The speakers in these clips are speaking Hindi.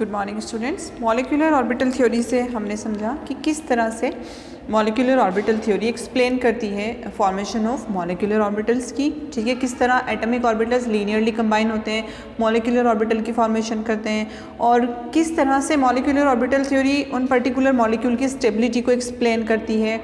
Good morning students. Molecular orbital theory से हमने समझा कि किस तरह से मॉलिक्यूलर ऑर्बिटल थ्योरी एक्सप्लेन करती है फॉर्मेशन ऑफ मॉलिक्यूलर ऑर्बिटल्स की। ठीक है, किस तरह एटॉमिक ऑर्बिटल्स लीनियरली कंबाइन होते हैं, मॉलिक्यूलर ऑर्बिटल की फॉर्मेशन करते हैं, और किस तरह से मॉलिक्यूलर ऑर्बिटल थ्योरी उन पर्टिकुलर मॉलिक्यूल की स्टेबिलिटी को एक्सप्लेन करती है,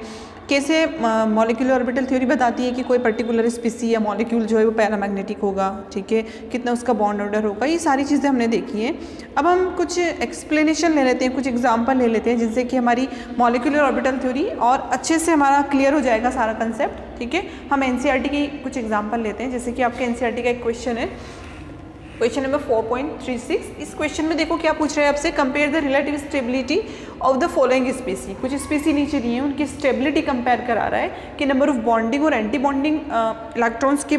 कैसे मॉलिक्यूलर ऑर्बिटल थ्योरी बताती है कि कोई पर्टिकुलर स्पीसी या मॉलिक्यूल जो है वो पैरामैग्नेटिक होगा। ठीक है, कितना उसका बॉन्ड ऑर्डर होगा, ये सारी चीज़ें हमने देखी हैं। अब हम कुछ एक्सप्लेनेशन ले लेते हैं, कुछ एग्जांपल ले लेते हैं, जिससे कि हमारी मॉलिक्यूलर ऑर्बिटल थ्योरी और अच्छे से हमारा क्लियर हो जाएगा सारा कंसेप्ट। ठीक है, हम एनसीईआरटी की कुछ एग्जाम्पल लेते हैं। जैसे कि आपके एनसीईआरटी का एक क्वेश्चन है, क्वेश्चन नंबर 4.36। इस क्वेश्चन में देखो क्या पूछ रहे हैं आपसे, compare the relative stability of the following स्पीसी। कुछ स्पीसी नीचे दिए हैं, उनकी स्टेबिलिटी कंपेयर करा रहा है कि नंबर ऑफ बॉन्डिंग और एंटी बॉन्डिंग इलेक्ट्रॉन्स के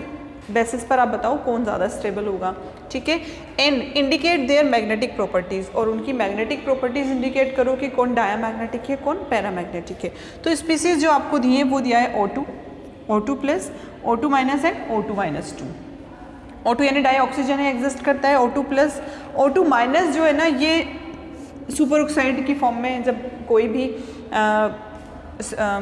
बेसिस पर आप बताओ कौन ज़्यादा स्टेबल होगा। ठीक है, and indicate their magnetic properties, और उनकी मैग्नेटिक प्रॉपर्टीज़ इंडिकेट करो कि कौन डायामैग्नेटिक है कौन पैरामैग्नेटिक है। तो स्पीसीज जो आपको दिए हैं वो दिया है O2, O2 plus, O2 minus and O2 minus 2। O2 यानी डाई ऑक्सीजन है, एग्जिस्ट करता है। O2 प्लस, O2 माइनस जो है ना, ये सुपर ऑक्साइड की फॉर्म में, जब कोई भी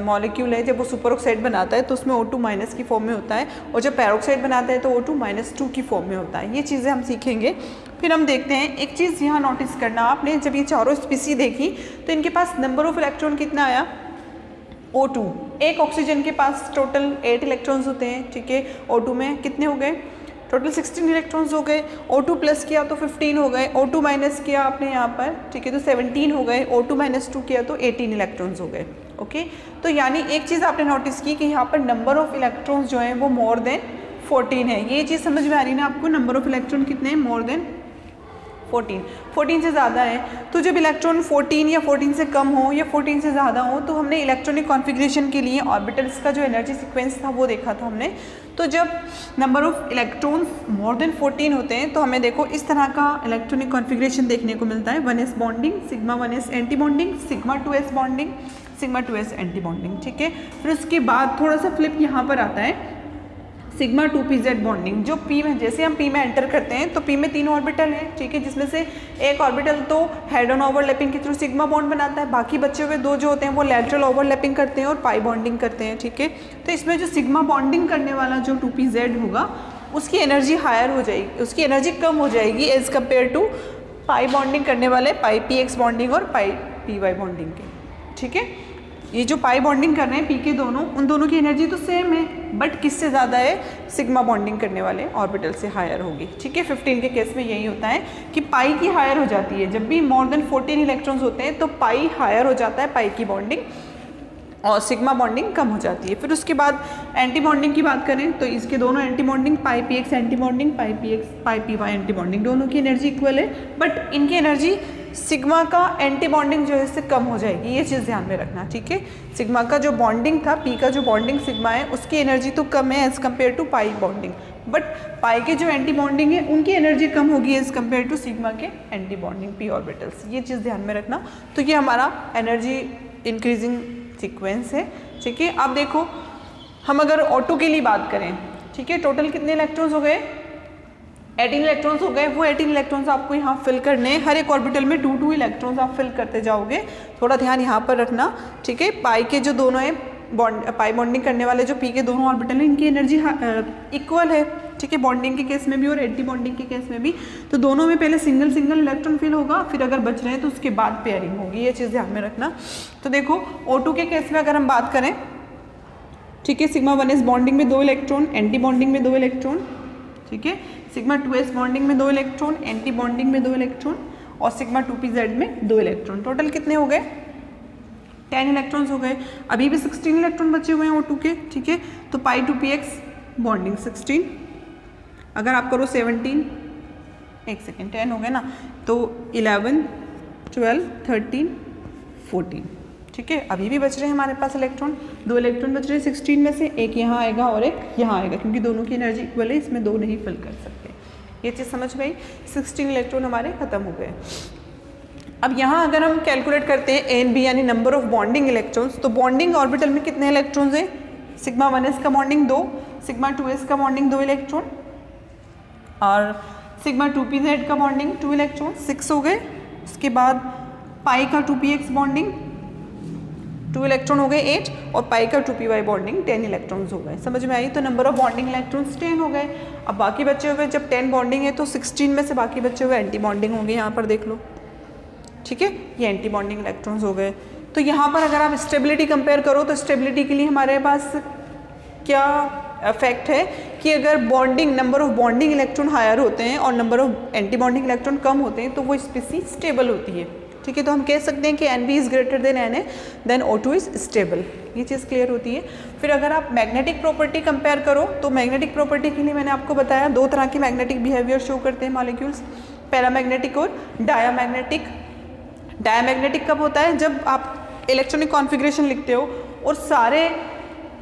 मॉलिक्यूल है जब वो सुपर ऑक्साइड बनाता है तो उसमें O2 माइनस की फॉर्म में होता है, और जब पैरोक्साइड बनाता है तो O2 माइनस 2 की फॉर्म में होता है। ये चीज़ें हम सीखेंगे। फिर हम देखते हैं, एक चीज़ यहाँ नोटिस करना आपने, जब ये चारों स्पीसी देखी तो इनके पास नंबर ऑफ इलेक्ट्रॉन कितना आया, O2। एक ऑक्सीजन के पास टोटल 8 इलेक्ट्रॉन्स होते हैं। ठीक है, O2 में कितने हो गए, टोटल 16 इलेक्ट्रॉन्स हो गए। O2 प्लस किया तो 15 हो गए, O2 माइनस किया आपने यहाँ पर, ठीक है, तो 17 हो गए, O2 माइनस 2 किया तो 18 इलेक्ट्रॉन्स हो गए। ओके, तो यानी एक चीज़ आपने नोटिस की कि यहाँ पर नंबर ऑफ इलेक्ट्रॉन्स जो हैं वो मोर देन 14 है। ये चीज़ समझ में आ रही है ना आपको, नंबर ऑफ इलेक्ट्रॉन कितने हैं, मोर देन 14 से ज़्यादा है। तो जब इलेक्ट्रॉन 14 या 14 से कम हो या 14 से ज़्यादा हो, तो हमने इलेक्ट्रॉनिक कॉन्फ़िगरेशन के लिए ऑर्बिटल्स का जो एनर्जी सीक्वेंस था वो देखा था हमने। तो जब number of electrons more than 14 होते हैं तो हमें देखो इस तरह का इलेक्ट्रॉनिक कॉन्फ़िगरेशन देखने को मिलता है। 1s bonding, sigma 1s anti bonding, sigma 2s bonding, sigma 2s anti bonding. ठीक है, फिर उसके बाद थोड़ा सा फ्लिप यहाँ पर आता है, सिग्मा 2pz बॉन्डिंग। जो पी में, जैसे हम पी में एंटर करते हैं तो पी में 3 ऑर्बिटल हैं। ठीक है, जिसमें से एक ऑर्बिटल तो हेड ऑन ओवरलैपिंग के थ्रू सिग्मा बॉन्ड बनाता है, बाकी बचे हुए 2 जो होते हैं वो लैटरल ओवरलैपिंग करते हैं और पाई बॉन्डिंग करते हैं। ठीक है, तो इसमें जो सिग्मा बॉन्डिंग करने वाला जो 2pz होगा उसकी एनर्जी हायर हो जाएगी, उसकी एनर्जी कम हो जाएगी as compare to pi bonding करने वाले पाई px बॉन्डिंग और पाई py बॉन्डिंग के। ठीक है, ये जो पाई बॉन्डिंग कर रहे हैं पी के दोनों, उन दोनों की एनर्जी तो सेम है, बट किससे ज़्यादा है, सिग्मा बॉन्डिंग करने वाले ऑर्बिटल से हायर होगी। ठीक है, 15 के केस में यही होता है कि पाई की हायर हो जाती है। जब भी मोर देन 14 इलेक्ट्रॉन्स होते हैं तो पाई हायर हो जाता है, पाई की बॉन्डिंग, और सिग्मा बॉन्डिंग कम हो जाती है। फिर उसके बाद एंटी बॉन्डिंग की बात करें तो इसके दोनों एंटी बॉन्डिंग, पाई px एंटी बॉन्डिंग, पाई px पाई py एंटी बॉन्डिंग, दोनों की एनर्जी इक्वल है, बट इनकी एनर्जी सिग्मा का एंटी बॉन्डिंग जो है इससे कम हो जाएगी। ये चीज़ ध्यान में रखना। ठीक है, सिग्मा का जो बॉन्डिंग था, पी का जो बॉन्डिंग सिग्मा है उसकी एनर्जी तो कम है as compare to pi bonding, but pi के जो एंटी बॉन्डिंग है उनकी एनर्जी कम होगी एज़ कम्पेयर टू सिग्मा के एंटी बॉन्डिंग पी ऑर्बिटल्स। ये चीज़ ध्यान में रखना। तो ये हमारा एनर्जी इंक्रीजिंग सीक्वेंस है। ठीक है, अब देखो हम अगर O2 के लिए बात करें, ठीक है, टोटल कितने इलेक्ट्रॉन्स हो गए, 18 इलेक्ट्रॉन्स हो गए। वो 18 इलेक्ट्रॉन्स आपको यहाँ फिल करने हैं, हर एक ऑर्बिटल में 2 इलेक्ट्रॉन्स आप फिल करते जाओगे। थोड़ा ध्यान यहाँ पर रखना। ठीक है, पाई के जो दोनों हैं पाई बॉन्डिंग करने वाले जो पी के दोनों ऑर्बिटल हैं, इनकी एनर्जी इक्वल है। ठीक है, बॉन्डिंग के केस में भी और एंटी बॉन्डिंग के केस में भी। तो दोनों में पहले सिंगल इलेक्ट्रॉन फिल होगा, फिर अगर बच रहे हैं तो उसके बाद पेयरिंग होगी। ये चीज़ ध्यान में रखना। तो देखो O2 के केस में अगर हम बात करें, ठीक है, सिग्मा 1s बॉन्डिंग में 2 इलेक्ट्रॉन, एंटी बॉन्डिंग में 2 इलेक्ट्रॉन। ठीक है, सिग्मा 2s बॉन्डिंग में 2 इलेक्ट्रॉन, एंटी बॉन्डिंग में 2 इलेक्ट्रॉन, और सिग्मा 2pz में 2 इलेक्ट्रॉन। टोटल कितने हो गए, 10 इलेक्ट्रॉन्स हो गए। अभी भी 16 इलेक्ट्रॉन बचे हुए हैं O2 के। ठीक है, तो पाई 2px बॉन्डिंग 16, अगर आप करो 17, एक सेकेंड, 10 हो गए ना, तो 11, 12, 13, 14। ठीक है, अभी भी बच रहे हैं हमारे पास इलेक्ट्रॉन, 2 इलेक्ट्रॉन बच रहे हैं 16 में से, एक यहाँ आएगा और एक यहाँ आएगा, क्योंकि दोनों की एनर्जी इक्वल है, इसमें 2 नहीं फिल कर सकते। ये चीज़ समझ गई। 16 इलेक्ट्रॉन हमारे खत्म हो गए। अब यहाँ अगर हम कैलकुलेट करते हैं एन बी यानी नंबर ऑफ बॉन्डिंग इलेक्ट्रॉन्स, तो बॉन्डिंग ऑर्बिटल में कितने इलेक्ट्रॉन्स हैं, सिग्मा 1s का बॉन्डिंग 2, सिग्मा 2s का बॉन्डिंग 2 इलेक्ट्रॉन, और सिग्मा 2pz का बॉन्डिंग 2 इलेक्ट्रॉन, 6 हो गए। इसके बाद पाई का 2px बॉन्डिंग 2 इलेक्ट्रॉन हो गए 8 और पाई का 2py बॉन्डिंग 10 इलेक्ट्रॉन्स हो गए। समझ में आई? तो नंबर ऑफ बॉन्डिंग इलेक्ट्रॉन्स 10 हो गए। अब बाकी बचे हुए जब 10 बॉन्डिंग है तो 16 में से बाकी बचे हुए एंटी बॉन्डिंग होंगे, यहाँ पर देख लो, ठीक है, ये एंटी बॉन्डिंग इलेक्ट्रॉन्स हो गए। तो यहाँ पर अगर आप स्टेबिलिटी कंपेयर करो तो स्टेबिलिटी के लिए हमारे पास क्या इफेक्ट है कि अगर bonding number of bonding electron higher होते हैं और number of anti bonding electron कम होते हैं तो वो स्पीसीज स्टेबल होती है, ठीक है। तो हम कह सकते हैं कि NB is greater than Na than O2 is stable, ये चीज़ क्लियर होती है। फिर अगर आप मैग्नेटिक प्रॉपर्टी कंपेयर करो तो मैग्नेटिक प्रॉपर्टी के लिए मैंने आपको बताया 2 तरह की मैग्नेटिक बिहेवियर शो करते हैं मॉलिक्यूल्स, पैरामैग्नेटिक और डायामैग्नेटिक। डायामैग्नेटिक कब होता है? जब आप इलेक्ट्रॉनिक कॉन्फ़िगरेशन लिखते हो और सारे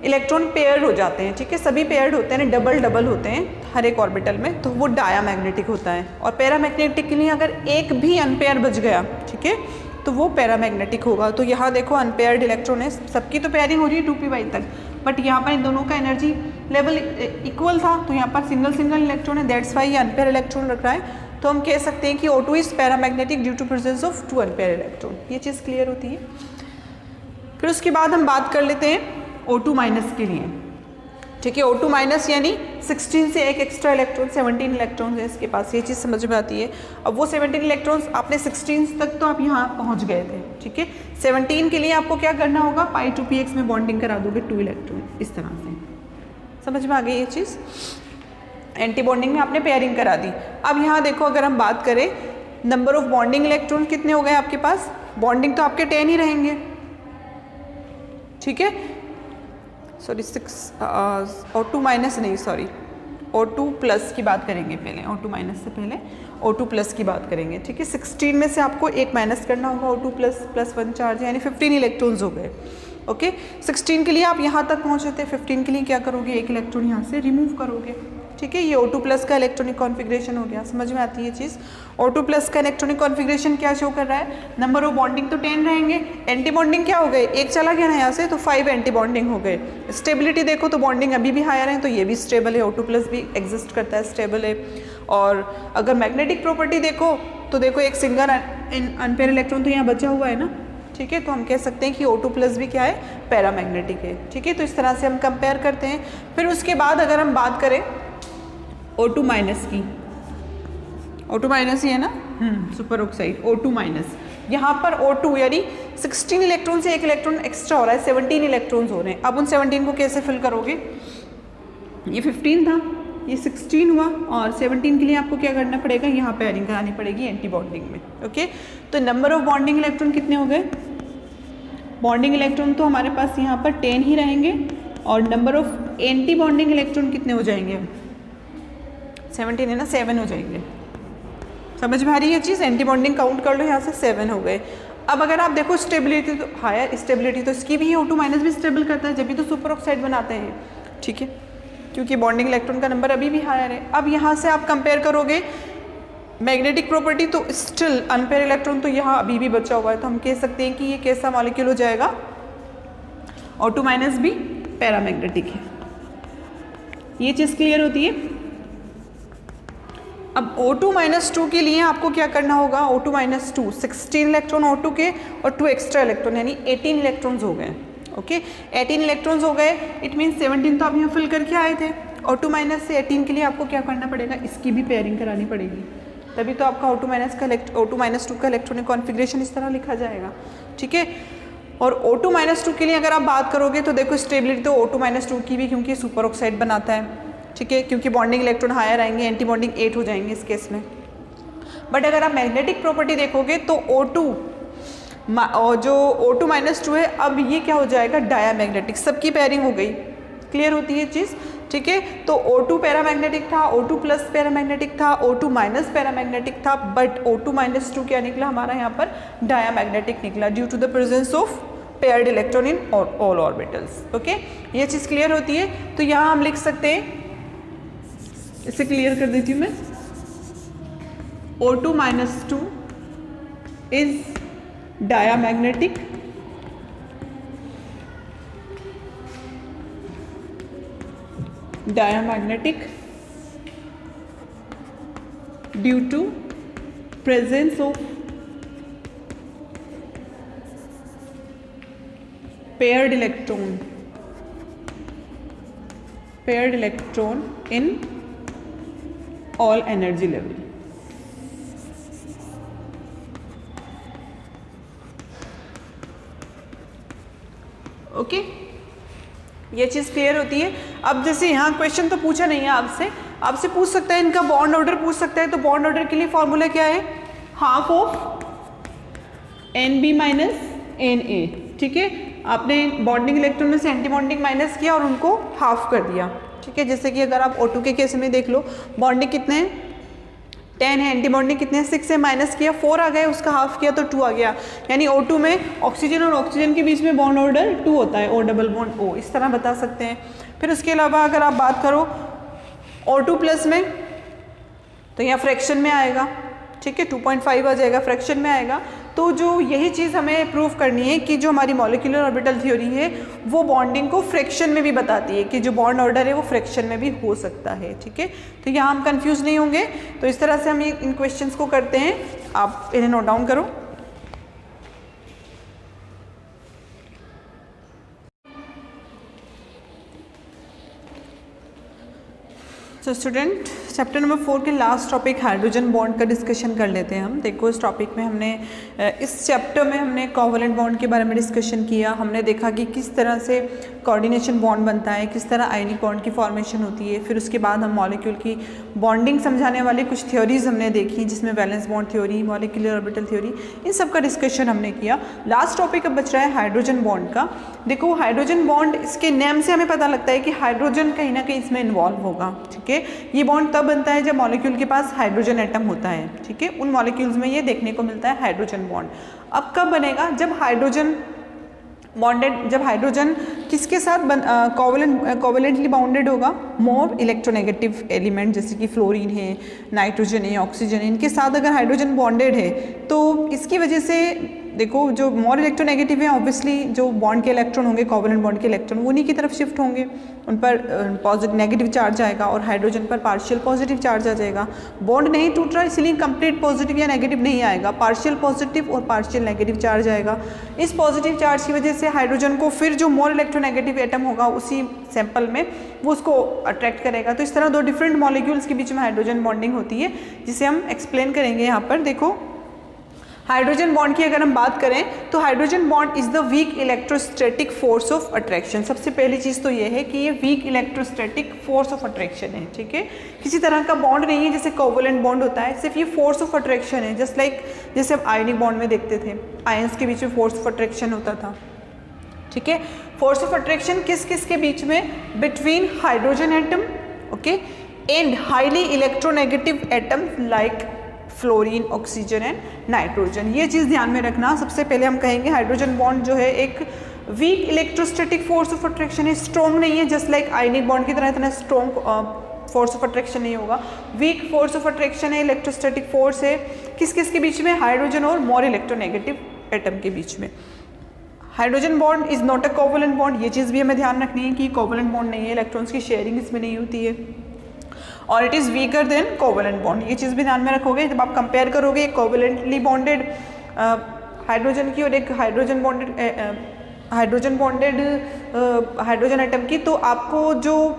इलेक्ट्रॉन पेयर्ड हो जाते हैं, ठीक है, सभी पेयर्ड होते हैं, डबल डबल होते हैं हर एक ऑर्बिटल में, तो वो डायामैग्नेटिक होता है। और पैरामैग्नेटिक के लिए अगर एक भी अनपेयर बच गया, ठीक है, तो वो पैरामैग्नेटिक होगा। तो यहाँ देखो अनपेयर्ड इलेक्ट्रॉन है, सबकी तो पेयरिंग हो रही है 2py तक, बट यहाँ पर इन दोनों का एनर्जी लेवल इक्वल था, तो यहाँ पर सिंगल सिंगल इलेक्ट्रॉन है, दैट्स वाई ये अनपेयर इलेक्ट्रॉन रख रहा है। तो हम कह सकते हैं कि O2 is paramagnetic due to presence of 2 unpair electron. ये चीज़ क्लियर होती है। फिर उसके बाद हम बात कर लेते हैं O2 माइनस के लिए, ठीक है। O2 माइनस यानी 16 से एक एक्स्ट्रा इलेक्ट्रॉन, 17 इलेक्ट्रॉन्स है इसके पास, ये चीज़ समझ में आती है। अब वो 17 इलेक्ट्रॉन्स आपने 16 तक तो आप यहाँ पहुँच गए थे, ठीक है। 17 के लिए आपको क्या करना होगा? पाई 2px में बॉन्डिंग करा दोगे 2 इलेक्ट्रॉन, इस तरह से। समझ में आ गई ये चीज़? एंटी बॉन्डिंग में आपने पेयरिंग करा दी। अब यहाँ देखो अगर हम बात करें नंबर ऑफ बॉन्डिंग इलेक्ट्रॉन कितने हो गए आपके पास? बॉन्डिंग तो आपके 10 ही रहेंगे, ठीक है, सॉरी 6 O2 माइनस नहीं, सॉरी O2 प्लस की बात करेंगे पहले, O2 माइनस से पहले O2 प्लस की बात करेंगे, ठीक है। 16 में से आपको एक माइनस करना होगा, O2 प्लस 1 चार्ज यानी 15 इलेक्ट्रॉन्स हो गए, ओके। 16 के लिए आप यहाँ तक पहुँचे थे, 15 के लिए क्या करोगे? एक इलेक्ट्रॉन यहाँ से रिमूव करोगे, ठीक है। ये O2 प्लस का इलेक्ट्रॉनिक कॉन्फ़िगरेशन हो गया। समझ में आती है ये चीज़? O2 प्लस का इलेक्ट्रॉनिक कॉन्फ़िगरेशन क्या शो कर रहा है? नंबर ऑफ बॉन्डिंग तो 10 रहेंगे, एंटी बॉन्डिंग क्या हो गए? एक चला गया ना यहाँ से, तो 5 एंटी बॉन्डिंग हो गए। स्टेबिलिटी देखो तो बॉन्डिंग अभी भी हायर है, तो ये भी स्टेबल है, O2 प्लस भी एग्जिस्ट करता है, स्टेबल है। और अगर मैग्नेटिक प्रॉपर्टी देखो तो देखो एक सिंगल अनपेयर इलेक्ट्रॉन तो यहाँ बचा हुआ है ना, ठीक है। तो हम कह सकते हैं कि O2 प्लस भी क्या है? पैरामैग्नेटिक है, ठीक है। तो इस तरह से हम कंपेयर करते हैं। फिर उसके बाद अगर हम बात करें O2 माइनस की, O2 माइनस ही है ना, सुपर ऑक्साइड O2 माइनस, यहाँ पर O2 यानी 16 इलेक्ट्रॉन से एक इलेक्ट्रॉन एक्स्ट्रा हो रहा है, 17 इलेक्ट्रॉन्स हो रहे हैं। अब उन 17 को कैसे फिल करोगे? ये 15 था, ये 16 हुआ, और 17 के लिए आपको क्या करना पड़ेगा? यहाँ पेयरिंग करानी पड़ेगी एंटी बॉन्डिंग में, ओके। तो नंबर ऑफ बॉन्डिंग इलेक्ट्रॉन कितने हो गए? बॉन्डिंग इलेक्ट्रॉन तो हमारे पास यहाँ पर 10 ही रहेंगे, और number of anti bonding electron कितने हो जाएंगे? 17 है ना, 7 हो जाएंगे। समझ में आ रही है चीज़? एंटी बॉन्डिंग काउंट कर लो, यहाँ से 7 हो गए। अब अगर आप देखो स्टेबिलिटी, तो हायर स्टेबिलिटी तो इसकी भी है, O2 माइनस भी स्टेबल करता है, जब भी तो सुपर ऑक्साइड बनाते हैं, ठीक है, क्योंकि बॉन्डिंग इलेक्ट्रॉन का नंबर अभी भी हायर है। अब यहाँ से आप कंपेयर करोगे मैग्नेटिक प्रॉपर्टी, तो स्टिल अनपेयर इलेक्ट्रॉन तो यहाँ अभी भी बचा हुआ है, तो हम कह सकते हैं कि ये कैसा मॉलिक्यूल हो जाएगा? O2 माइनस भी पैरामैग्नेटिक है। ये चीज़ क्लियर होती है। अब O2 माइनस 2 के लिए आपको क्या करना होगा? O2 माइनस 2, 16 इलेक्ट्रॉन O2 के और 2 एक्स्ट्रा इलेक्ट्रॉन यानी 18 इलेक्ट्रॉन्स हो गए, ओके। 18 इलेक्ट्रॉन्स हो गए, इट मीन 17 तो आप यहाँ फिल करके आए थे। O2 माइनस से 18 के लिए आपको क्या करना पड़ेगा? इसकी भी पेयरिंग करानी पड़ेगी, तभी तो आपका O2 माइनस 2 का इलेक्ट्रॉनिक कॉन्फ़िगरेशन इस तरह लिखा जाएगा, ठीक है। और O2 माइनस 2 के लिए अगर आप बात करोगे तो देखो स्टेबिलिटी तो O2 माइनस 2 की भी, क्योंकि सुपर ऑक्साइड बनाता है, ठीक है, क्योंकि बॉन्डिंग इलेक्ट्रॉन हायर आएंगे, एंटी बॉन्डिंग 8 हो जाएंगे इस केस में। बट अगर आप मैग्नेटिक प्रॉपर्टी देखोगे तो O2 और जो O2 माइनस 2 है, अब ये क्या हो जाएगा? डायामैग्नेटिक, सबकी पेयरिंग हो गई। क्लियर होती है चीज़, ठीक है। तो O2 पैरामैग्नेटिक था, O2 प्लस पैरामैग्नेटिक था, O2 माइनस पैरामैग्नेटिक था, बट O2 माइनस 2 क्या निकला हमारा यहाँ पर? डायामैग्नेटिक निकला, due to the presence of paired electron in all orbitals, okay. ये चीज़ क्लियर होती है। तो यहाँ हम लिख सकते हैं, इसे क्लियर कर देती हूँ मैं, O2 minus 2 is diamagnetic due to presence of paired electron in all energy level. Okay, ये चीज़ क्लियर होती है। अब जैसे यहाँ क्वेश्चन तो पूछा नहीं है आपसे पूछ सकता है, इनका बॉन्ड ऑर्डर पूछ सकता है। तो बॉन्ड ऑर्डर के लिए फॉर्मूला क्या है? Half of NB minus NA। ठीक है, आपने बॉन्डिंग इलेक्ट्रॉन में से एंटी बॉन्डिंग माइनस किया और उनको हाफ कर दिया। ठीक है, जैसे कि अगर आप O2 के केस में देख लो, बॉन्डिंग कितने हैं? 10 है, एंटी बॉन्डिंग कितने हैं? 6 है, माइनस किया 4 आ गए, उसका हाफ किया तो 2 आ गया। यानी O2 में ऑक्सीजन और ऑक्सीजन के बीच में बॉन्ड ऑर्डर 2 होता है, O डबल बॉन्ड O, इस तरह बता सकते हैं। फिर उसके अलावा अगर आप बात करो O2 प्लस में, तो यहाँ फ्रैक्शन में आएगा। ठीक है, 2.5 आ जाएगा, फ्रैक्शन में आएगा। तो जो यही चीज़ हमें प्रूव करनी है कि जो हमारी मॉलिक्यूलर ऑर्बिटल थ्योरी है वो बॉन्डिंग को फ्रैक्शन में भी बताती है, कि जो बॉन्ड ऑर्डर है वो फ्रैक्शन में भी हो सकता है। ठीक है, तो यहाँ हम कंफ्यूज नहीं होंगे। तो इस तरह से हम इन क्वेश्चंस को करते हैं, आप इन्हें नोट डाउन करो। तो स्टूडेंट, चैप्टर नंबर 4 के लास्ट टॉपिक हाइड्रोजन बॉन्ड का डिस्कशन कर लेते हैं हम। देखो, इस टॉपिक में हमने इस चैप्टर में हमने कोवलेंट बॉन्ड के बारे में डिस्कशन किया। हमने देखा कि किस तरह से कोऑर्डिनेशन बॉन्ड बनता है, किस तरह आयनिक बॉन्ड की फॉर्मेशन होती है। फिर उसके बाद हम मॉलिक्यूल की बॉन्डिंग समझाने वाली कुछ थ्योरीज हमने देखी, जिसमें valence bond theory, molecular orbital theory, इन सब का डिस्कशन हमने किया। लास्ट टॉपिक अब बच रहा है हाइड्रोजन बॉन्ड का। देखो, हाइड्रोजन बॉन्ड, इसके नेम से हमें पता लगता है कि हाइड्रोजन कहीं ना कहीं इसमें इन्वॉल्व होगा। ठीक है, ये बॉन्ड तब बनता है जब मॉलिक्यूल के पास हाइड्रोजन एटम होता है। ठीक है, उन मॉलिक्यूल्स में ये देखने को मिलता है हाइड्रोजन बॉन्ड। अब कब बनेगा? जब हाइड्रोजन बॉन्डेड, जब हाइड्रोजन किसके साथ कोवलेंटली बाउंडेड होगा? मोर इलेक्ट्रोनेगेटिव एलिमेंट, जैसे कि फ्लोरीन है, नाइट्रोजन है, ऑक्सीजन है, इनके साथ अगर हाइड्रोजन बॉन्डेड है तो इसकी वजह से देखो, जो मोर इलेक्ट्रोनेगेटिव है, ऑब्वियसली जो बॉन्ड के इलेक्ट्रॉन होंगे, कोवलेंट बॉन्ड के इलेक्ट्रॉन, वो उन्हीं की तरफ शिफ्ट होंगे, उन पर पॉजिटिव नेगेटिव चार्ज आएगा और हाइड्रोजन पर पार्शियल पॉजिटिव चार्ज आ जाएगा। बॉन्ड नहीं टूट रहा, इसलिए कंप्लीट पॉजिटिव या नेगेटिव नहीं आएगा, पार्शियल पॉजिटिव और पार्शियल नेगेटिव चार्ज आएगा। इस पॉजिटिव चार्ज की वजह से हाइड्रोजन को फिर जो मोर इलेक्ट्रोनेगेटिव एटम होगा उसी सैंपल में, वो उसको अट्रैक्ट करेगा। तो इस तरह दो डिफरेंट मॉलिक्यूल्स के बीच में हाइड्रोजन बॉन्डिंग होती है, जिसे हम एक्सप्लेन करेंगे यहाँ पर। देखो, हाइड्रोजन बॉन्ड की अगर हम बात करें तो hydrogen bond is the weak electrostatic force of attraction. सबसे पहली चीज़ तो ये है कि ये weak electrostatic force of attraction है। ठीक है, किसी तरह का बॉन्ड नहीं है जैसे कोवलेंट बॉन्ड होता है, सिर्फ ये फोर्स ऑफ अट्रैक्शन है। जस्ट लाइक जैसे हम आयनिक बॉन्ड में देखते थे, आयंस के बीच में फोर्स ऑफ अट्रैक्शन होता था। ठीक है, फोर्स ऑफ अट्रैक्शन किस किस के बीच में? Between hydrogen atom, okay, and highly electronegative atom like fluorine, oxygen and nitrogen. ये चीज़ ध्यान में रखना। सबसे पहले हम कहेंगे हाइड्रोजन बॉन्ड जो है एक weak electrostatic force of attraction है, स्ट्रॉन्ग नहीं है। जस्ट लाइक आयनिक बॉन्ड की तरह इतना स्ट्रॉन्ग फोर्स ऑफ अट्रैक्शन नहीं होगा, वीक फोर्स ऑफ अट्रैक्शन है, इलेक्ट्रोस्टैटिक फोर्स है। किस किस के बीच में? हाइड्रोजन और मोर इलेक्ट्रोनेगेटिव एटम के बीच में। Hydrogen bond is not a covalent bond, ये चीज़ भी हमें ध्यान रखनी है कि कोवलेंट बॉन्ड नहीं है, इलेक्ट्रॉन्स की शेयरिंग इसमें नहीं होती है, और it is weaker then covalent bond. ये चीज़ भी ध्यान में रखोगे जब आप कंपेयर करोगे एक कोवलेंटली बॉन्डेड हाइड्रोजन की और एक हाइड्रोजन बॉन्डेड हाइड्रोजन एटम की, तो आपको जो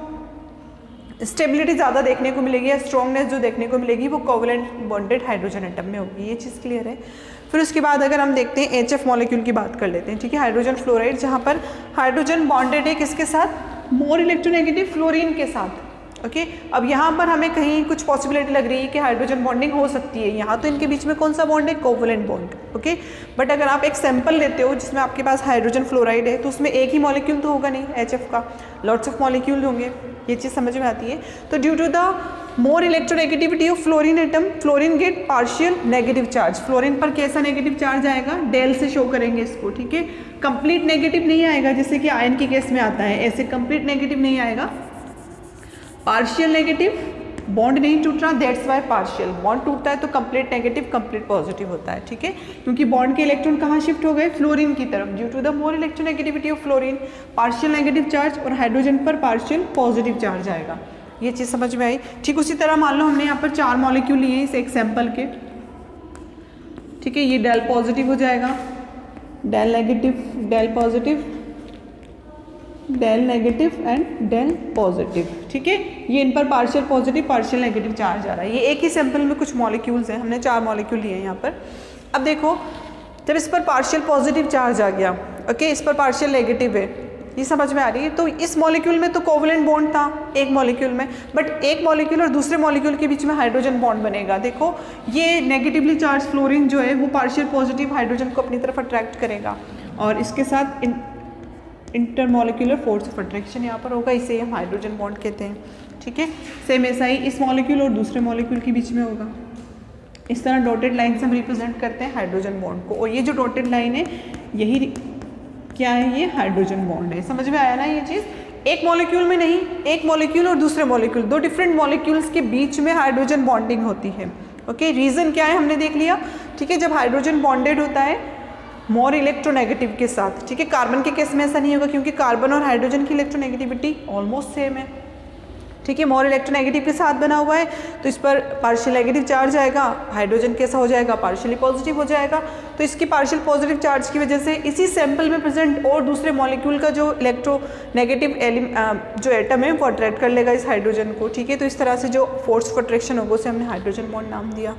स्टेबिलिटी ज़्यादा देखने को मिलेगी या स्ट्रॉन्गनेस जो देखने को मिलेगी वो कोवलेंट बॉन्डेड हाइड्रोजन एटम में होगी। ये चीज़ क्लियर है। फिर उसके बाद अगर हम देखते हैं HF मॉलिक्यूल की बात कर लेते हैं। ठीक है, हाइड्रोजन फ्लोराइड, जहाँ पर हाइड्रोजन बॉन्डेड है किसके साथ? मोर इलेक्ट्रोनेगेटिव फ्लोरीन के साथ। ओके, अब यहाँ पर हमें कहीं कुछ पॉसिबिलिटी लग रही है कि हाइड्रोजन बॉन्डिंग हो सकती है। यहाँ तो इनके बीच में कौन सा बॉन्ड है? Covalent bond. ओके, बट अगर आप एक सैंपल लेते हो जिसमें आपके पास हाइड्रोजन फ्लोराइड है, तो उसमें एक ही मॉलिक्यूल तो होगा नहीं HF का, लॉट्स ऑफ मॉलिक्यूल होंगे। ये चीज़ समझ में आती है। तो due to the more electronegativity of fluorine atom, fluorine get partial negative charge. Fluorine पर कैसा नेगेटिव चार्ज आएगा? डेल से शो करेंगे इसको। ठीक है, कंप्लीट नेगेटिव नहीं आएगा जैसे कि आयन के केस में आता है, ऐसे कंप्लीट नेगेटिव नहीं आएगा, पार्शियल नेगेटिव। बॉन्ड नहीं टूट रहा, दैट्स वाई पार्शियल। बॉन्ड टूटता है तो कंप्लीट नेगेटिव, कंप्लीट पॉजिटिव होता है। ठीक है, क्योंकि बॉन्ड के इलेक्ट्रॉन कहाँ शिफ्ट हो गए? फ्लोरीन की तरफ, due to the more electronegativity of fluorine, partial negative charge, और हाइड्रोजन पर पार्शियल पॉजिटिव चार्ज आएगा। ये चीज़ समझ में आई। ठीक उसी तरह मान लो हमने यहाँ पर 4 मॉलिक्यूल लिए इस एक सैंपल के। ठीक है, ये डेल पॉजिटिव हो जाएगा, del negative, del positive, del negative and del positive, ठीक है। ये इन पर partial positive partial negative charge आ रहा है। ये एक ही सैंपल में कुछ मॉलिक्यूल्स हैं, हमने 4 मॉलिक्यूल लिए हैं यहाँ पर। अब देखो जब इस पर पार्शियल पॉजिटिव चार्ज आ गया, ओके, इस पर पार्शियल नेगेटिव है, ये समझ में आ रही है। तो इस मॉलिक्यूल में तो कोवलेंट बॉन्ड था एक मॉलिक्यूल में, बट एक मॉलिक्यूल और दूसरे मॉलिक्यूल के बीच में हाइड्रोजन बॉन्ड बनेगा। देखो ये नेगेटिवली चार्ज फ्लोरीन जो है वो पार्शियल पॉजिटिव हाइड्रोजन को अपनी तरफ अट्रैक्ट करेगा और इसके साथ इंटरमॉलिक्यूलर फोर्स ऑफ अट्रैक्शन यहाँ पर होगा, इसे हम हाइड्रोजन बॉन्ड कहते हैं, ठीक है। सेम ऐसा ही इस मॉलिक्यूल और दूसरे मॉलिक्यूल के बीच में होगा। इस तरह डॉटेड लाइन से हम रिप्रेजेंट करते हैं हाइड्रोजन बॉन्ड को, और ये जो डॉटेड लाइन है यही क्या है, ये हाइड्रोजन बॉन्ड है। समझ में आया ना ये चीज़। एक मॉलिक्यूल में नहीं, एक मॉलिक्यूल और दूसरे मॉलिक्यूल, 2 डिफरेंट मॉलिक्यूल्स के बीच में हाइड्रोजन बॉन्डिंग होती है, ओके। रीज़न क्या है हमने देख लिया, ठीक है। जब हाइड्रोजन बॉन्डेड होता है मोर इलेक्ट्रोनेगेटिव के साथ, ठीक है। कार्बन के केस में ऐसा नहीं होगा क्योंकि कार्बन और हाइड्रोजन की इलेक्ट्रोनेगेटिविटी ऑलमोस्ट सेम है, ठीक है। मोर इलेक्ट्रोनेगेटिव के साथ बना हुआ है तो इस पर पार्शियल नेगेटिव चार्ज आएगा, हाइड्रोजन कैसा हो जाएगा, पार्शियली पॉजिटिव हो जाएगा। तो इसकी पार्शियल पॉजिटिव चार्ज की वजह से इसी सैंपल में प्रेजेंट और दूसरे मॉलिक्यूल का जो इलेक्ट्रोनेगेटिव जो एटम है वो अट्रैक्ट कर लेगा इस हाइड्रोजन को, ठीक है। तो इस तरह से जो फोर्स ऑफ अट्रैक्शन होगा उसे हमने हाइड्रोजन बॉन्ड नाम दिया।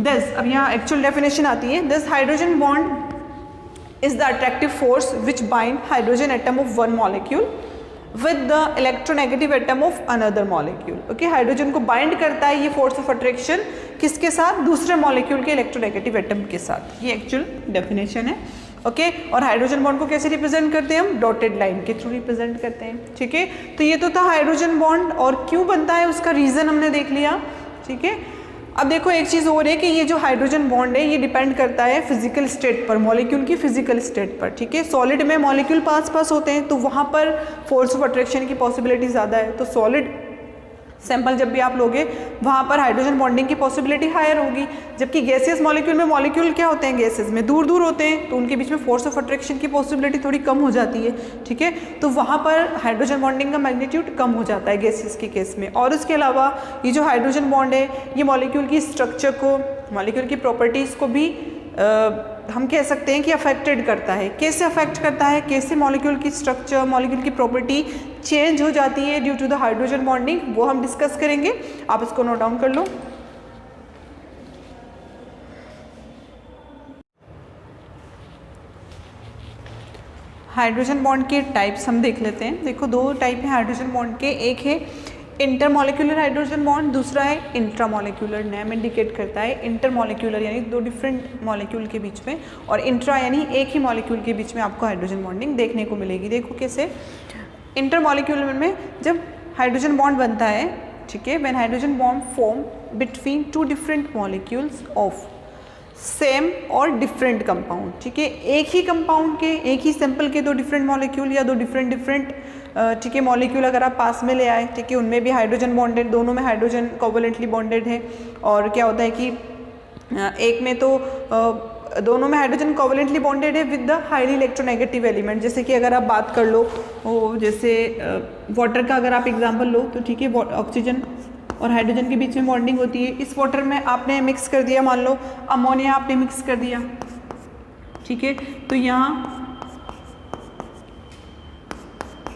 दस अब यहाँ एक्चुअल डेफिनेशन आती है। दस hydrogen bond is the attractive force which bind hydrogen atom of one molecule with the electronegative atom of another molecule, okay. Hydrogen को बाइंड करता है ये फोर्स ऑफ अट्रैक्शन किसके साथ, दूसरे मॉलिक्यूल के इलेक्ट्रोनेगेटिव एटम के साथ। ये एक्चुअल डेफिनेशन है, ओके। और हाइड्रोजन बॉन्ड को कैसे रिप्रेजेंट करते हैं हम, डॉटेड लाइन के थ्रू रिप्रेजेंट करते हैं, ठीक है। तो ये तो था हाइड्रोजन बॉन्ड, और क्यों बनता है उसका रीज़न हमने देख लिया, ठीक है। अब देखो एक चीज़ और है कि ये जो हाइड्रोजन बॉन्ड है ये डिपेंड करता है फिजिकल स्टेट पर, मॉलिक्यूल की फिजिकल स्टेट पर, ठीक है। सॉलिड में मॉलिक्यूल पास होते हैं तो वहाँ पर फोर्स ऑफ अट्रैक्शन की पॉसिबिलिटी ज़्यादा है, तो सॉलिड सैंपल जब भी आप लोगे वहाँ पर हाइड्रोजन बॉन्डिंग की पॉसिबिलिटी हायर होगी। जबकि गैसियस मॉलिक्यूल में मॉलिक्यूल क्या होते हैं, गैसेस में दूर दूर होते हैं तो उनके बीच में फोर्स ऑफ अट्रैक्शन की पॉसिबिलिटी थोड़ी कम हो जाती है, ठीक है। तो वहाँ पर हाइड्रोजन बॉन्डिंग का मैग्नीट्यूड कम हो जाता है गैसेस के केस में। और उसके अलावा ये जो हाइड्रोजन बॉन्ड है ये मॉलिक्यूल की स्ट्रक्चर को, मॉलिक्यूल की प्रॉपर्टीज़ को भी हम कह सकते हैं कि अफेक्टेड करता है। कैसे अफेक्ट करता है, कैसे मॉलिक्यूल की स्ट्रक्चर, मॉलिक्यूल की प्रॉपर्टी चेंज हो जाती है due to the hydrogen bonding, वो हम डिस्कस करेंगे। आप इसको नोट डाउन कर लो। हाइड्रोजन बॉन्ड के टाइप्स हम देख लेते हैं। देखो 2 टाइप हैं हाइड्रोजन बॉन्ड के, एक है इंटरमॉलिक्यूलर हाइड्रोजन बॉन्ड, दूसरा है इंट्रामॉलिक्यूलर। नेम इंडिकेट करता है इंटरमॉलिक्यूलर यानी 2 डिफरेंट मॉलिक्यूल के बीच में, और इंट्रा यानी एक ही मॉलिक्यूल के बीच में आपको हाइड्रोजन बॉन्डिंग देखने को मिलेगी। देखो कैसे, इंटरमॉलिक्यूलर में जब हाइड्रोजन बॉन्ड बनता है, ठीक है, when hydrogen bond form between 2 different molecules of same और डिफरेंट कंपाउंड, ठीक है। एक ही कंपाउंड के, एक ही सैंपल के 2 डिफरेंट मॉलिक्यूल या 2 डिफरेंट ठीक है मॉलिक्यूल अगर आप पास में ले आए, ठीक है, उनमें भी हाइड्रोजन बॉन्डेड, दोनों में हाइड्रोजन कोवलेंटली बॉन्डेड है। और क्या होता है कि एक में तो दोनों में हाइड्रोजन कोवलेंटली बॉन्डेड है with the highly electronegative element. जैसे कि अगर आप बात कर लो जैसे वाटर का अगर आप एग्जांपल लो तो ठीक है, ऑक्सीजन और हाइड्रोजन के बीच में बॉन्डिंग होती है। इस वाटर में आपने मिक्स कर दिया, मान लो अमोनिया आपने मिक्स कर दिया, ठीक है, तो यहाँ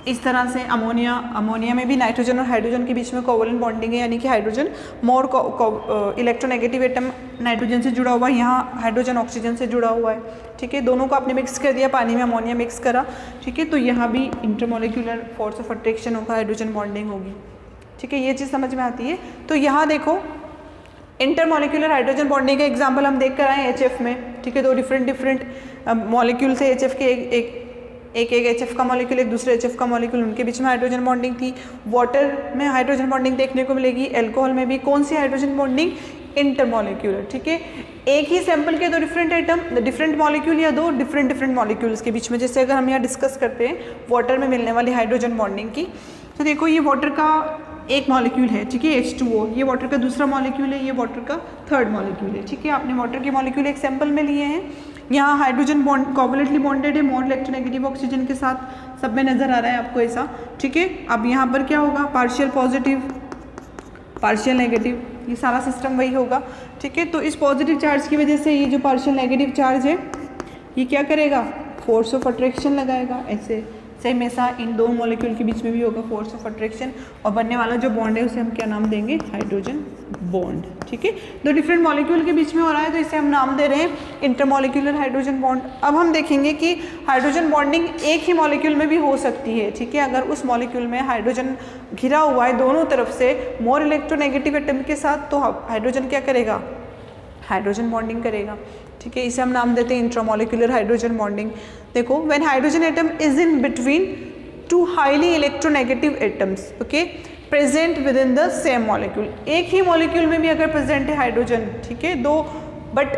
इस तरह से अमोनिया में भी नाइट्रोजन और हाइड्रोजन के बीच में कोवलेंट बॉन्डिंग है, यानी कि hydrogen more electronegative atom nitrogen से जुड़ा हुआ है, यहाँ हाइड्रोजन ऑक्सीजन से जुड़ा हुआ है, ठीक है। दोनों को आपने मिक्स कर दिया, पानी में अमोनिया मिक्स करा, ठीक है, तो यहाँ भी इंटरमॉलिक्यूलर फोर्स ऑफ अट्रैक्शन होगा, हाइड्रोजन बॉन्डिंग होगी, ठीक है। ये चीज़ समझ में आती है। तो यहाँ देखो इंटरमॉलिक्यूलर हाइड्रोजन बॉन्डिंग का एग्जाम्पल हम देख कर आए HF में, ठीक है। 2 डिफरेंट मॉलिक्यूल से HF के एक HF का मॉलिक्यूल, एक दूसरे HF का मॉलिक्यूल, उनके बीच में हाइड्रोजन बॉन्डिंग थी। वाटर में हाइड्रोजन बॉन्डिंग देखने को मिलेगी, एल्कोहल में भी। कौन सी हाइड्रोजन बॉन्डिंग, इंटरमॉलिक्यूलर, ठीक है। एक ही सैंपल के 2 डिफरेंट एटम, डिफरेंट मॉलिक्यूल या 2 डिफरेंट मॉलिक्यूल्स के बीच में, जैसे अगर हम यहाँ डिस्कस करते हैं वाटर में मिलने वाली हाइड्रोजन बॉन्डिंग की, तो देखो ये वाटर का एक मॉलिक्यूल है, ठीक है, H2O, ये वाटर का दूसरा मॉलिक्यूल है, ये वाटर का 3rd मॉलिक्यूल है, ठीक है। आपने वाटर के मॉलिक्यूल एक सैंपल में लिए हैं, यहाँ हाइड्रोजन बॉन्ड कोवलेंटली बॉन्डेड है मोर इलेक्ट्रोनेगेटिव ऑक्सीजन के साथ, सब में नजर आ रहा है आपको ऐसा, ठीक है। अब यहाँ पर क्या होगा, पार्शियल पॉजिटिव पार्शियल नेगेटिव, ये सारा सिस्टम वही होगा, ठीक है। तो इस पॉजिटिव चार्ज की वजह से ये जो पार्शियल नेगेटिव चार्ज है ये क्या करेगा, फोर्स ऑफ अट्रैक्शन लगाएगा, ऐसे सेम ऐसा इन दो मॉलिक्यूल के बीच में भी होगा फोर्स ऑफ अट्रैक्शन, और बनने वाला जो बॉन्ड है उसे हम क्या नाम देंगे, हाइड्रोजन बॉन्ड। ठीक है, दो डिफरेंट मॉलिक्यूल के बीच में हो रहा है तो इसे हम नाम दे रहे हैं इंटरमॉलिक्यूलर हाइड्रोजन बॉन्ड। अब हम देखेंगे कि हाइड्रोजन बॉन्डिंग एक ही मॉलिक्यूल में भी हो सकती है। ठीक है, अगर उस मॉलिक्यूल में हाइड्रोजन घिरा हुआ है दोनों तरफ से मोर इलेक्ट्रोनेगेटिव एटम के साथ, तो हाइड्रोजन क्या करेगा, हाइड्रोजन बॉन्डिंग करेगा। ठीक है, इसे हम नाम देते हैं इंट्रामॉलिक्यूलर हाइड्रोजन बॉन्डिंग। देखो, when hydrogen atom is in between two highly electronegative atoms, okay, present with in the same molecule, एक ही मॉलिक्यूल में भी अगर प्रेजेंट है हाइड्रोजन, ठीक है, दो, बट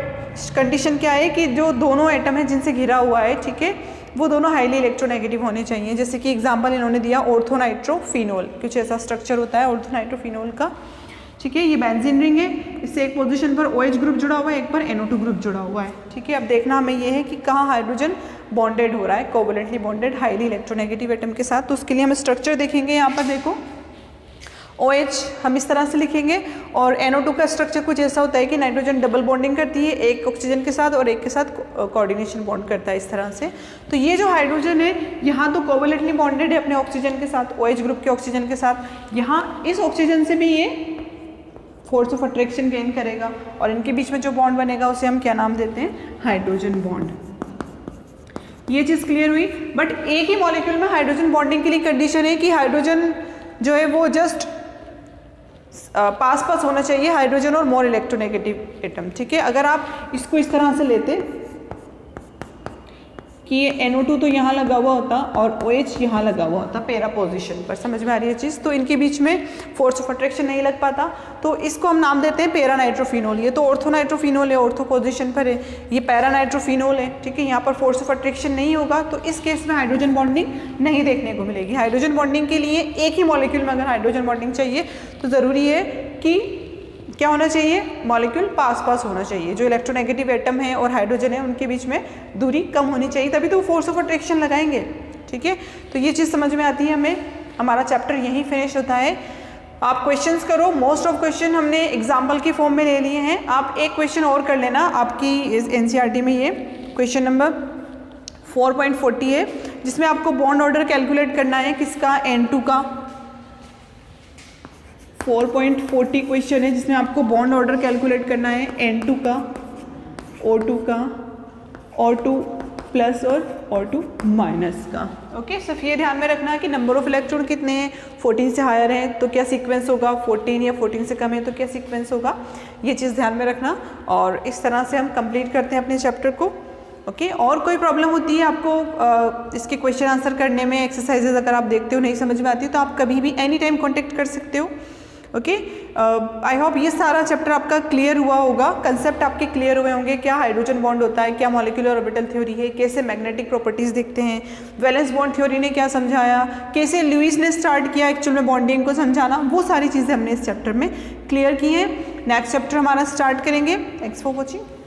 कंडीशन क्या है कि जो दोनों एटम है जिनसे घिरा हुआ है, ठीक है, वो दोनों हाईली इलेक्ट्रोनेगेटिव होने चाहिए। जैसे कि एग्जांपल इन्होंने दिया ऑर्थोनाइट्रोफिनोल, कुछ ऐसा स्ट्रक्चर होता है ऑर्थोनाइट्रोफिनोल का। ठीक है, ये बेंजीन रिंग है, इससे एक पोजीशन पर OH ग्रुप जुड़ा हुआ है, एक पर NO2 ग्रुप जुड़ा हुआ है। ठीक है, अब देखना हमें ये है कि कहाँ हाइड्रोजन बॉन्डेड हो रहा है, covalently bonded highly electronegative atom के साथ। तो उसके लिए हम स्ट्रक्चर देखेंगे। यहाँ पर देखो OH हम इस तरह से लिखेंगे, और NO2 का स्ट्रक्चर कुछ ऐसा होता है कि नाइट्रोजन डबल बॉन्डिंग करती है, एक ऑक्सीजन के साथ और एक के साथ कोऑर्डिनेशन बॉन्ड करता है इस तरह से। तो ये जो हाइड्रोजन है यहाँ तो कोवलेंटली बॉन्डेड है अपने ऑक्सीजन के साथ, OH ग्रुप के ऑक्सीजन के साथ, यहाँ इस ऑक्सीजन से भी ये फोर्स ऑफ अट्रैक्शन गेन करेगा, और इनके बीच में जो बॉन्ड बनेगा उसे हम क्या नाम देते हैं, हाइड्रोजन बॉन्ड। ये चीज़ क्लियर हुई। बट एक ही मॉलिक्यूल में हाइड्रोजन बॉन्डिंग के लिए कंडीशन है कि हाइड्रोजन जो है वो जस्ट पास पास होना चाहिए हाइड्रोजन और मोर इलेक्ट्रोनेगेटिव एटम। ठीक है, अगर आप इसको इस तरह से लेते कि ये NO2 तो यहाँ लगा हुआ होता और OH यहाँ लगा हुआ होता पैरा पोजीशन पर, समझ में आ रही है चीज़, तो इनके बीच में फोर्स ऑफ अट्रैक्शन नहीं लग पाता, तो इसको हम नाम देते हैं पैरा नाइट्रोफिनोल। ये तो ऑर्थोनाइट्रोफिनोल है, ऑर्थो पोजीशन पर है, ये पैरा नाइट्रोफिनोल है। ठीक है, यहाँ पर फोर्स ऑफ अट्रैक्शन नहीं होगा, तो इस केस में हाइड्रोजन बॉन्डिंग नहीं देखने को मिलेगी। हाइड्रोजन बॉन्डिंग के लिए एक ही मॉलिक्यूल में अगर हाइड्रोजन बॉन्डिंग चाहिए तो ज़रूरी है कि क्या होना चाहिए, मॉलिक्यूल पास पास होना चाहिए, जो इलेक्ट्रोनेगेटिव एटम है और हाइड्रोजन है उनके बीच में दूरी कम होनी चाहिए, तभी तो फोर्स ऑफ अट्रैक्शन लगाएंगे। ठीक है, तो ये चीज़ समझ में आती है हमें। हमारा चैप्टर यहीं फिनिश होता है। आप क्वेश्चंस करो, मोस्ट ऑफ क्वेश्चन हमने एग्जाम्पल की फॉर्म में ले लिए हैं। आप एक क्वेश्चन और कर लेना, आपकी NCERT में ये क्वेश्चन नंबर 4.40 है, जिसमें आपको बॉन्ड ऑर्डर कैलकुलेट करना है, किसका, N2 का। 4.40 क्वेश्चन है जिसमें आपको बॉन्ड ऑर्डर कैलकुलेट करना है N2 का, O2 का, O2 प्लस और O2 माइनस का। ओके, सिर्फ ये ध्यान में रखना है कि नंबर ऑफ इलेक्ट्रॉन कितने हैं, 14 से हायर है तो क्या सीक्वेंस होगा, 14 या 14 से कम है तो क्या सीक्वेंस होगा, ये चीज़ ध्यान में रखना। और इस तरह से हम कंप्लीट करते हैं अपने चैप्टर को। ओके, और कोई प्रॉब्लम होती है आपको इसके क्वेश्चन आंसर करने में, एक्सरसाइजेज अगर आप देखते हो नहीं समझ में आती तो आप कभी भी एनी टाइम कॉन्टेक्ट कर सकते हो। ओके, आई होप ये सारा चैप्टर आपका क्लियर हुआ होगा, कंसेप्ट आपके क्लियर हुए होंगे, क्या हाइड्रोजन बॉन्ड होता है, क्या मॉलिक्यूलर ऑर्बिटल थ्योरी है, कैसे मैग्नेटिक प्रॉपर्टीज दिखते हैं, वैलेंस बॉन्ड थ्योरी ने क्या समझाया, कैसे लुईस ने स्टार्ट किया एक्चुअल में बॉन्डिंग को समझाना, वो सारी चीज़ें हमने इस चैप्टर में क्लियर की हैं। नेक्स्ट चैप्टर हमारा स्टार्ट करेंगे। Thanks for watching.